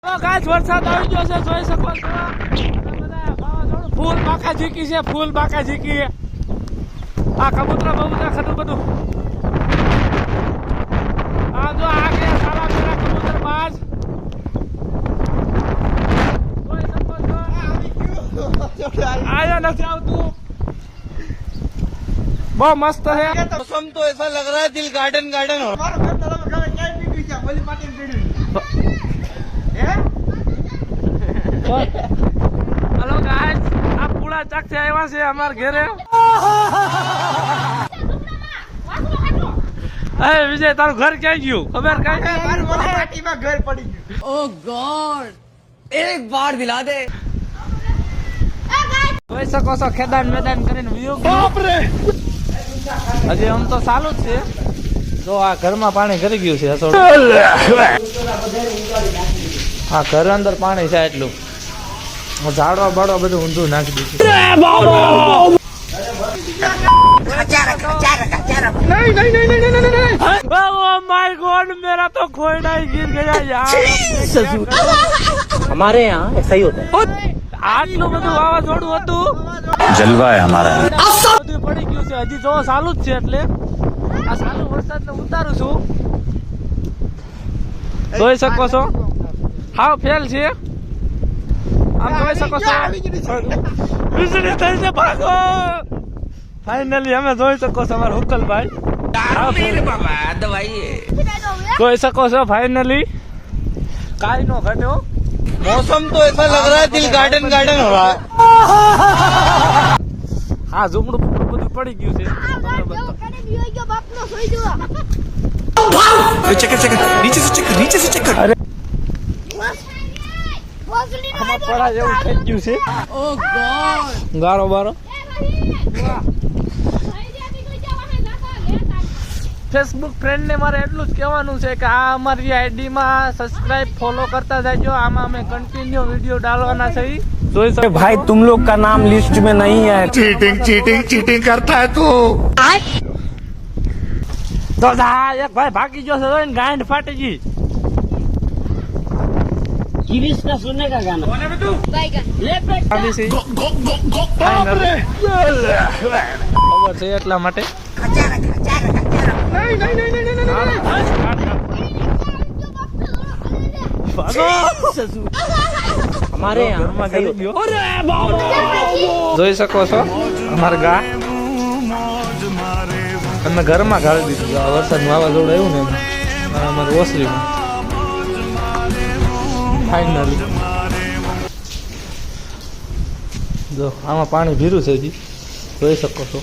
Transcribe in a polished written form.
ગાય વરસાદ આવી ગયો છે, જોઈ શકો છો. ફૂલ બાકા ઝીકી છે, ફૂલ બાકા ઝીકી. આ કબૂતરા બબૂતરા ખરું બધું. આ જો આ ગયા સારા મેરા કબૂતર બાજ. જોઈ શકો છો. આયા નથી આવતું. બહુ મસ્ત है. मौसम तो ऐसा लग रहा है दिल गार्डन गार्डन हो. हेलो गाइस, आप पूरा चक से आया से हमारे घेरे. अरे विजय तारू घर क्या गયું ખબર કાઈ પાટીમાં ઘર પડી ગયું. ओह गॉड एक बार दिला दे. જોઈ શકો છો ખેદાન મેદાન કરીને વ્યૂ. બાપ રે, હજી આમ તો ચાલુ જ છે. જો આ ઘરમાં પાણી કરી ગયું છે થોડું. હા, ઘર અંદર પાણી છે એટલું. ઝાડવા બાડવા બધું ઊંધું નાખી દીધું. Oh my God, मेरा तो खोइडा ही गिर गया यार. हमारे यहाँ ऐसा ही होता है. આટલું બધું વાવાઝોડું હતું. જલવા હે હમારા. બધું પડી ગયું છે. હજી જો ચાલુ જ છે એટલે આ ચાલુ વરસાદને ઉતારું છું. જોઈ શકો છો હાવ ફેલ છે. આમ જોઈ શકો છો વીજળી થઈ છે. ભાગો. ફાઇનલી અમે જોઈ શકો છો અમારા હુકલભાઈ. જોઈ શકો છો ફાઇનલી કાઈ નો ઘટ્યો. मौसम तो ऐसा लग रहा है दिल गार्डन गार्डन हो रहा है. હા, ઝૂમડું બધું પડી ગયું છે. અરે આમાં પડા જેવું થઈ ગયું છે. ओह गॉड ગારો બારો. ફેસબુક ફ્રેન્ડ ને મારે એટલું જ કહેવાનું છે કે આ અમારી આઈડી માં સબસ્ક્રાઇબ ફોલો કરતા જાજો. આમાં અમે કન્ટિન્યુ વિડીયો ડાલવાના છે. જોઈ શકો भाई तुम लोग का नाम लिस्ट में नहीं है. चीटिंग चीटिंग चीटिंग करता है तू. તો એક ભાઈ ભાગી ગયો છે. જોઈને ગાંઠ ફાટી ગઈ. गिरीश का सुनने का गाना. ખબર છે એટલા માટે. हमारे यहाँ ऐसा ही होता है. જોઈ શકો છો અમારા ગા અમે ઘરમાં ગાળી દીધું. આ વરસાદ વાવાઝોડું આવ્યું ને અમારું ઓસરીમાં ફાઇનલી. જો આમાં પાણી ભીરું છે હજી. જોઈ શકો છો.